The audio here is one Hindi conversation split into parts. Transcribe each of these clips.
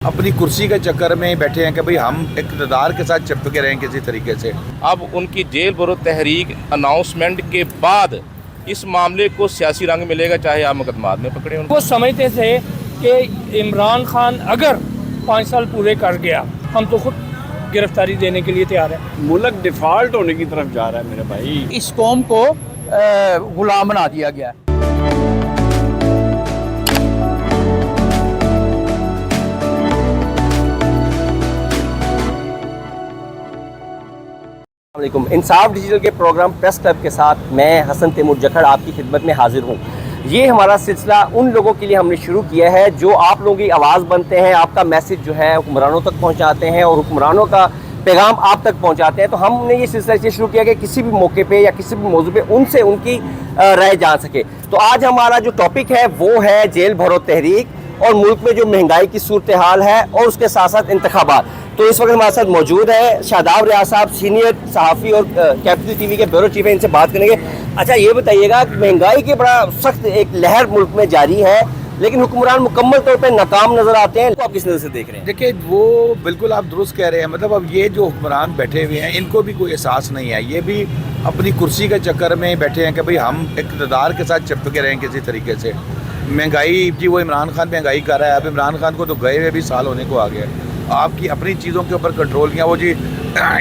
अपनी कुर्सी के चक्कर में बैठे हैं कि भाई हम इक़्तिदार के साथ चिपके रहें किसी तरीके से। अब उनकी जेल भरो तहरीक अनाउंसमेंट के बाद इस मामले को सियासी रंग मिलेगा, चाहे आप मुकदमात में पकड़े उनको। वो समझते थे कि इमरान खान अगर 5 साल पूरे कर गया हम तो खुद गिरफ्तारी देने के लिए तैयार है। मुल्क डिफ़ॉल्ट होने की तरफ जा रहा है मेरे भाई। इस कौम को गुलाम बना दिया गया। इंसाफ डिजिटल के प्रोग्राम प्रेस क्लब के साथ मैं हसन तैमूर जखड़ आपकी खिदमत में हाजिर हूँ। ये हमारा सिलसिला उन लोगों के लिए हमने शुरू किया है जो आप लोगों की आवाज़ बनते हैं, आपका मैसेज जो है हुक्मरानों तक पहुँचाते हैं और हुक्मरानों का पैगाम आप तक पहुँचाते हैं। तो हमने ये सिलसिला इसलिए शुरू किया कि किसी भी मौके पे या किसी भी मौजू पे उनसे उनकी राय जान सके। तो आज हमारा जो टॉपिक है वो है जेल भरो तहरीक और मुल्क में जो महंगाई की सूरत हाल है और उसके साथ साथ इंतखाबात। तो इस वक्त हमारे साथ मौजूद है शादाब रियाज साहब, सीनियर सहाफ़ी और कैपिटल टीवी के ब्यूरो चीफ हैं, इनसे बात करेंगे। अच्छा ये बताइएगा कि महंगाई की बड़ा सख्त एक लहर मुल्क में जारी है, लेकिन हुक्मरान मुकम्मल तौर पर नाकाम नजर आते हैं। तो आप किस नज़र से देख रहे हैं? देखिए वो बिल्कुल आप दुरुस्त कह रहे हैं। मतलब अब ये जो हुक्मरान बैठे हुए हैं इनको भी कोई एहसास नहीं है, ये भी अपनी कुर्सी के चक्कर में बैठे हैं कि भाई हम इक़्तिदार के साथ चिपके रहें किसी तरीके से। महंगाई जी वो इमरान खान महंगाई कर रहा है। अब इमरान खान को तो गए हुए भी साल होने को आ गया। आपकी अपनी चीज़ों के ऊपर कंट्रोल किया। वो जी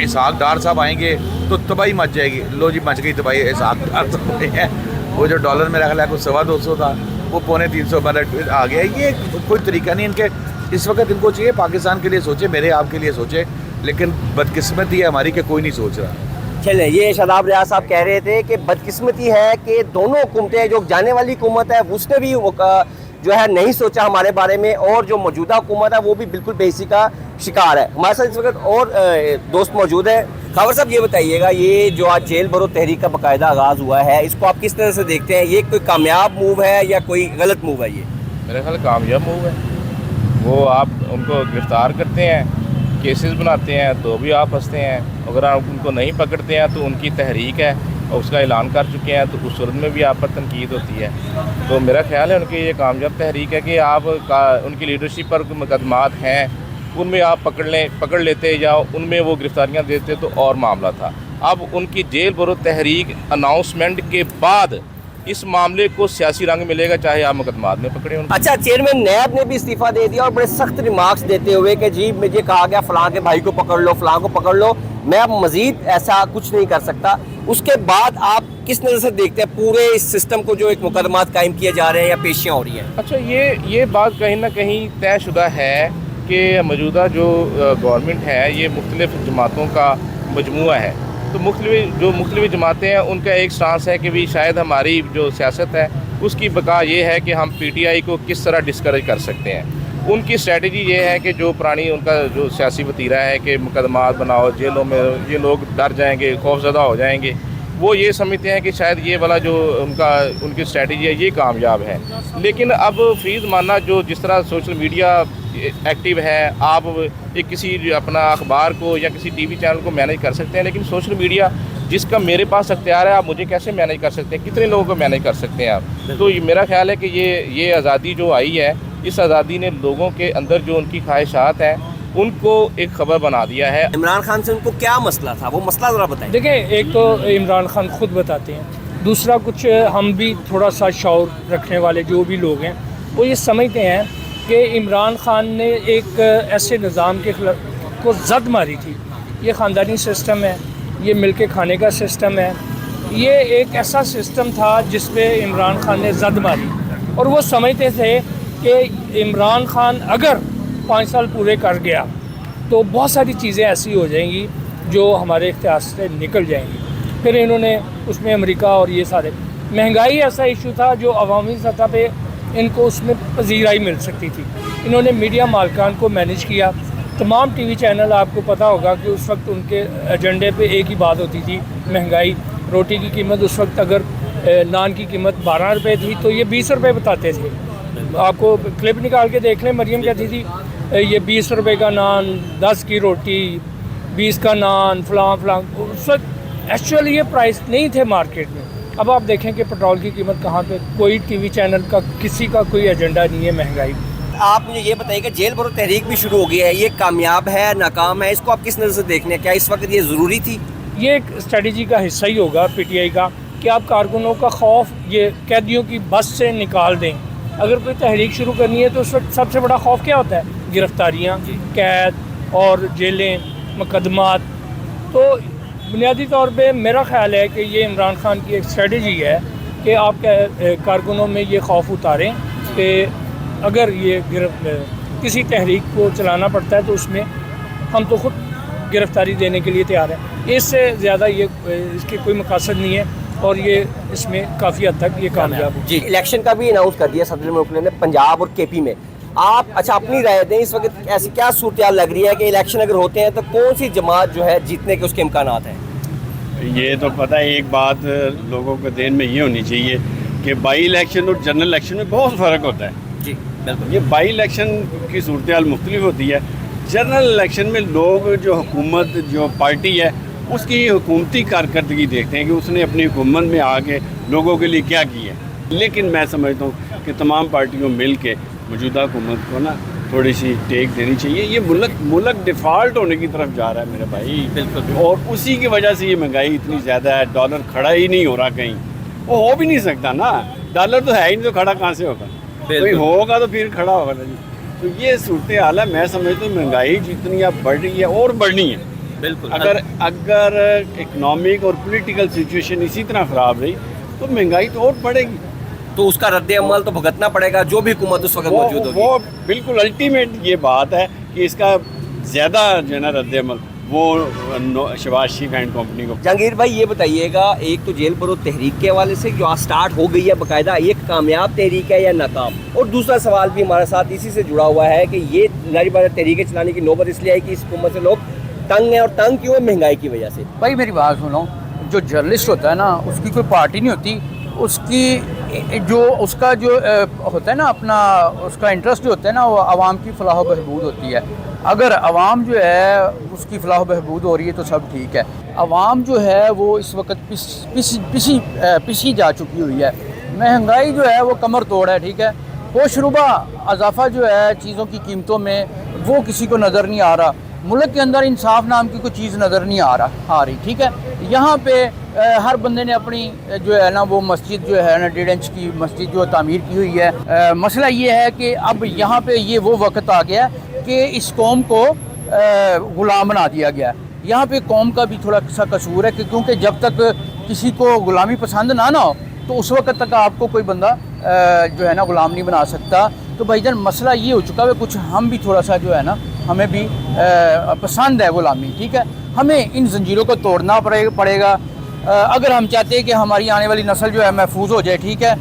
इसहाक डार साहब आएंगे तो तबाही मच जाएगी। लो जी मच गई तबाही। इसहाक डार साहब हैं, वो जो डॉलर में रख लिया कुछ 250 था वो 250 आ गया। ये कोई तरीका नहीं इनके। इस वक्त इनको चाहिए पाकिस्तान के लिए सोचे, मेरे आपके लिए सोचे, लेकिन बदकिस्मती है हमारी कि कोई नहीं सोच रहा। चलें, ये शादाब रियाज साहब कह रहे थे कि बदकिस्मती है कि दोनों हुकूमतें, जो जाने वाली हुकूमत है उसने भी जो है नहीं सोचा हमारे बारे में, और जो मौजूदा हुकूमत है वो भी बिल्कुल बेहिसी का शिकार है। हमारे साथ इस वक्त और दोस्त मौजूद है। खबर साहब ये बताइएगा, ये जो आज जेल भरो तहरीक का बाकायदा आगाज़ हुआ है इसको आप किस तरह से देखते हैं? ये कोई कामयाब मूव है या कोई गलत मूव है? ये मेरे ख्याल कामयाब मूव है। वो आप उनको गिरफ्तार करते हैं, केसेस बनाते हैं तो भी आप फंसते हैं। अगर आप उनको नहीं पकड़ते हैं तो उनकी तहरीक है और उसका ऐलान कर चुके हैं तो उस सूरत में भी आप पर तनकीद होती है। तो मेरा ख्याल है उनकी ये कामयाब तहरीक है कि आप उनकी लीडरशिप पर मुकदमात हैं उनमें आप पकड़ लेते या उनमें वो गिरफ्तारियाँ देते तो और मामला था। अब उनकी जेल भरो तहरीक अनाउंसमेंट के बाद इस मामले को सियासी रंग मिलेगा, चाहे आप मुकदमात में पकड़े उनको। अच्छा, चेयरमैन नैब ने भी इस्तीफा दे दिया और बड़े सख्त रिमार्क्स देते हुए कि जी मुझे कहा गया फलां के भाई को पकड़ लो, फलां को पकड़ लो, मैं अब मजीद ऐसा कुछ नहीं कर सकता। उसके बाद आप किस नज़र से देखते हैं पूरे इस सिस्टम को जो एक मुकदमात कायम किए जा रहे हैं या पेशियाँ हो रही हैं? अच्छा, ये बात कहीं ना कहीं तयशुदा है कि मौजूदा जो गवर्नमेंट है ये मुख्तलिफ जमातों का मजमूआ है। तो मुख्तलिफ जमातें हैं उनका एक स्टांस है कि भी शायद हमारी जो सियासत है उसकी बका ये है कि हम PTI को किस तरह डिस्करेज कर सकते हैं। उनकी स्ट्रेटजी ये है कि जो पुरानी उनका जो सियासी वतीरा है कि मुकदमात बनाओ, जेलों में ये लोग डर जाएंगे, खौफजदा हो जाएंगे, वो ये समझते हैं कि शायद ये वाला जो उनकी स्ट्रेटजी है ये कामयाब है। लेकिन अब फ्री ज़माना जो जिस तरह सोशल मीडिया एक्टिव है, आप एक किसी अपना अखबार को या किसी TV चैनल को मैनेज कर सकते हैं, लेकिन सोशल मीडिया जिसका मेरे पास अख्तियार है आप मुझे कैसे मैनेज कर सकते हैं? कितने लोगों को मैनेज कर सकते हैं आप? तो मेरा ख्याल है कि ये आज़ादी जो आई है, इस आज़ादी ने लोगों के अंदर जो उनकी ख्वाहिशात हैं उनको एक खबर बना दिया है। इमरान खान से उनको क्या मसला था, वो मसला ज़रा बताएं। देखिए, एक तो इमरान खान खुद बताते हैं, दूसरा कुछ हम भी थोड़ा सा शौर रखने वाले जो भी लोग हैं वो ये समझते हैं कि इमरान खान ने एक ऐसे निज़ाम के खिलाफ को जद मारी थी। ये ख़ानदानी सिस्टम है, ये मिलके खाने का सिस्टम है, ये एक ऐसा सिस्टम था जिस पे इमरान खान ने जद मारी और वो समझते थे कि इमरान खान अगर 5 साल पूरे कर गया तो बहुत सारी चीज़ें ऐसी हो जाएंगी जो हमारे इख्तियार से निकल जाएंगी। फिर इन्होंने उसमें अमेरिका और ये सारे महंगाई ऐसा इशू था जो अवामी सतह पे इनको उसमें पजीराई मिल सकती थी। इन्होंने मीडिया मालिकान को मैनेज किया। तमाम TV चैनल, आपको पता होगा कि उस वक्त उनके एजेंडे पे एक ही बात होती थी, महंगाई। रोटी की कीमत उस वक्त अगर नान की कीमत 12 रुपये थी तो ये 20 रुपये बताते थे। आपको क्लिप निकाल के देख लें, मरियम कहती थी ये 20 रुपये का नान, 10 की रोटी, 20 का नान, फलां। उस वक्त एक्चुअली ये प्राइस नहीं थे मार्केट में। अब आप देखें कि पेट्रोल की कीमत कहाँ पे, कोई TV चैनल का किसी का कोई एजेंडा नहीं है महंगाई। आप मुझे ये बताइए, जेल भरो तहरीक भी शुरू हो गई है, ये कामयाब है नाकाम है, इसको आप किस नज़र से देखने हैं? क्या इस वक्त ये ज़रूरी थी? ये एक स्ट्रेटजी का हिस्सा ही होगा पीटीआई का कि आप कारकुनों का खौफ ये कैदियों की बस से निकाल दें। अगर कोई तहरीक शुरू करनी है तो उस वक्त सबसे बड़ा खौफ क्या होता है? गिरफ्तारियाँ, कैद और जेलें, मुकदमात। तो बुनियादी तौर पे मेरा ख्याल है कि ये इमरान खान की एक स्ट्रेटजी है कि आप कारकुनों में ये खौफ उतारें कि अगर ये किसी तहरीक को चलाना पड़ता है तो उसमें हम तो खुद गिरफ्तारी देने के लिए तैयार हैं। इससे ज़्यादा ये इसके कोई मकसद नहीं है और ये इसमें काफ़ी हद तक ये कामयाब हो। जी, इलेक्शन का भी अनाउंस कर दिया सदर मुल्क ने पंजाब और केपी में। आप अच्छा अपनी राय दें, इस वक्त ऐसी क्या सूरत लग रही है कि इलेक्शन अगर होते हैं तो कौन सी जमात जो है जीतने के उसके इम्कानात हैं? ये तो पता है, एक बात लोगों के देन में ये होनी चाहिए कि बाई इलेक्शन और जनरल इलेक्शन में बहुत फ़र्क होता है। जी बिल्कुल। ये बाई इलेक्शन की सूरत हाल मुख्तलिफ होती है। जनरल इलेक्शन में लोग जो हुकूमत जो पार्टी है उसकी हुकूमती कारकर्दगी देखते हैं कि उसने अपनी हुकूमत में आके लोगों के लिए क्या किया है। लेकिन मैं समझता हूँ कि तमाम पार्टियों मिल के मौजूदा हुकूमत को ना थोड़ी सी टेक देनी चाहिए। ये मुल्क डिफ़ॉल्ट होने की तरफ जा रहा है मेरे भाई, बिल्कुल। और उसी की वजह से ये महंगाई इतनी ज़्यादा है, डॉलर खड़ा ही नहीं हो रहा कहीं, वो हो भी नहीं सकता ना, डॉलर तो है ही नहीं, तो खड़ा कहाँ से होगा? कोई होगा तो फिर खड़ा होगा ना जी। तो ये सूरत हाल है। मैं समझता हूँ महंगाई जितनी अब बढ़ रही है और बढ़नी है, बिल्कुल। अगर इकनॉमिक और पॉलिटिकल सिचुएशन इसी तरह ख़राब रही तो महंगाई तो और बढ़ेगी। तो उसका रद्द अमल तो भुगतना पड़ेगा जो भी हुकूमत उस वक्त मौजूद होगी। वो बिल्कुल अल्टीमेट ये बात है कि इसका ज़्यादा जो है ना रद्द अमल वो शहबाज शरीफ एंड कंपनी को। जहांगीर भाई ये बताइएगा, एक तो जेल भरो तहरीक के हवाले से जो आज स्टार्ट हो गई है बाकायदा, ये कामयाब तहरीक है या नाकाम? और दूसरा सवाल भी हमारे साथ इसी से जुड़ा हुआ है कि ये जारी बात तहरीकें चलाने की नौबत इसलिए आई कि इस हुकूमत से लोग तंग हैं, और तंग क्यों है? महंगाई की वजह से। भाई मेरी बात सुनो, जो जर्नलिस्ट होता है ना उसकी कोई पार्टी नहीं होती, उसकी जो उसका जो होता है ना अपना उसका इंटरेस्ट जो होता है ना वो आवाम की फलाह बहबूद होती है। अगर आवाम जो है उसकी फलाह बहबूद हो रही है तो सब ठीक है। आवाम जो है वो इस वक्त पिसी जा चुकी हुई है। महंगाई जो है वो कमर तोड़ है, ठीक है। होशरुबा इजाफा जो है चीज़ों की कीमतों में वो किसी को नज़र नहीं आ रहा। मुल्क के अंदर इंसाफ नाम की कोई चीज़ नज़र नहीं आ रही, ठीक है। यहाँ पे हर बंदे ने अपनी जो है ना वो मस्जिद जो है ना 1.5 इंच की मस्जिद जो तामीर की हुई है। मसला ये है कि अब यहाँ पे ये वो वक्त आ गया कि इस कौम को ग़ुलाम बना दिया गया। यहाँ पे कौम का भी थोड़ा सा कसूर है कि क्योंकि जब तक किसी को ग़ुलामी पसंद ना हो तो उस वक्त तक आपको कोई बंदा जो है ना ग़ुलाम नहीं बना सकता। तो भाईजान मसला ये हो चुका है, कुछ हम भी थोड़ा सा जो है ना हमें भी पसंद है ग़ुलामी, ठीक है। हमें इन जंजीरों को तोड़ना पड़ेगा अगर हम चाहते हैं कि हमारी आने वाली नस्ल जो है महफूज हो जाए, ठीक है।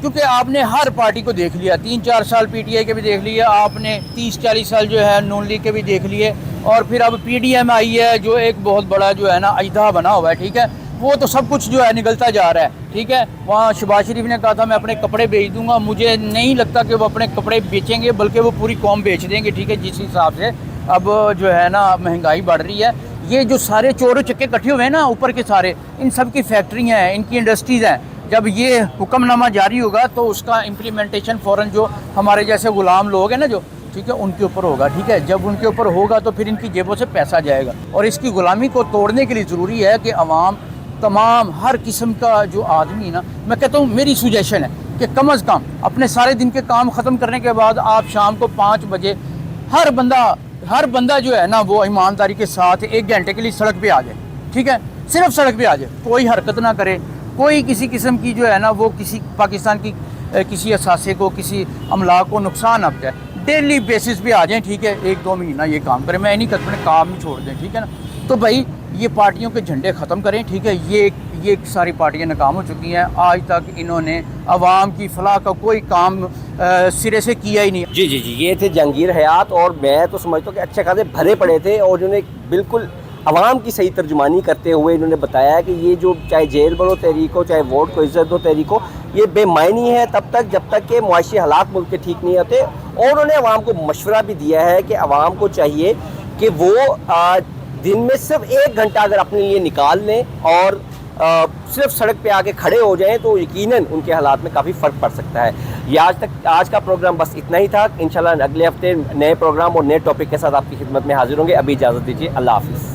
क्योंकि आपने हर पार्टी को देख लिया, 3-4 साल पीटीआई के भी देख लिए, आपने 30-40 साल जो है नून लीग के भी देख लिए, और फिर अब पीडीएम आई है जो एक बहुत बड़ा जो है ना अजदा बना हुआ है, ठीक है। वो तो सब कुछ जो है निकलता जा रहा है, ठीक है। वहाँ शहबाज शरीफ ने कहा था मैं अपने कपड़े बेच दूंगा, मुझे नहीं लगता कि वो अपने कपड़े बेचेंगे, बल्कि वो पूरी कौम बेच देंगे, ठीक है। जिस हिसाब से अब जो है ना महंगाई बढ़ रही है, ये जो सारे चोर चक्के इकट्ठे हुए हैं ना ऊपर के सारे, इन सब की फैक्ट्रियाँ हैं, इनकी इंडस्ट्रीज़ हैं। जब ये हुक्मनामा जारी होगा तो उसका इम्प्लीमेंटेशन फ़ौरन जो हमारे जैसे ग़ुलाम लोग हैं ना जो, ठीक है, उनके ऊपर होगा, ठीक है। जब उनके ऊपर होगा तो फिर इनकी जेबों से पैसा जाएगा। और इसकी ग़ुलामी को तोड़ने के लिए ज़रूरी है कि अवाम तमाम हर किस्म का जो आदमी ना, मैं कहता हूँ मेरी सुजेशन है कि कम अज़ कम अपने सारे दिन के काम ख़त्म करने के बाद आप शाम को 5 बजे हर बंदा जो है ना वो ईमानदारी के साथ 1 घंटे के लिए सड़क पे आ जाए, ठीक है। सिर्फ सड़क पे आ जाए, कोई हरकत ना करे, कोई किसी किस्म की जो है ना वो किसी पाकिस्तान की किसी असासे को, किसी अमला को नुकसान ना पहुंचाए। डेली बेसिस पे आ जाएं, ठीक है। 1-2 महीना ये काम करें, मैं नहीं कहता अपने काम ही छोड़ दें, ठीक है ना। तो भाई ये पार्टियों के झंडे ख़त्म करें, ठीक है। ये सारी पार्टियां नाकाम हो चुकी हैं। आज तक इन्होंने आवाम की फलाह का कोई काम सिरे से किया ही नहीं। जी, ये थे जहांगीर हयात, और मैं तो समझता हूँ कि अच्छे खासे भरे पड़े थे, और जिन्होंने बिल्कुल आवाम की सही तर्जुमानी करते हुए इन्होंने बताया कि ये जो चाहे जेल भरो तहरीक हो, चाहे वोट को इज़्ज़त दो तहरीक हो, ये बेमायनी है तब तक जब तक के मुआशी हालात मुल्क के ठीक नहीं होते। और उन्होंने आवाम को मशवरा भी दिया है कि आवाम को चाहिए कि वो दिन में सिर्फ 1 घंटा अगर अपने लिए निकाल लें और सिर्फ सड़क पे आके खड़े हो जाएं तो यकीनन उनके हालात में काफ़ी फ़र्क पड़ सकता है। ये आज का प्रोग्राम बस इतना ही था। इंशाल्लाह अगले हफ्ते नए प्रोग्राम और नए टॉपिक के साथ आपकी खिदमत में हाजिर होंगे। अभी इजाज़त दीजिए, अल्लाह हाफिज़।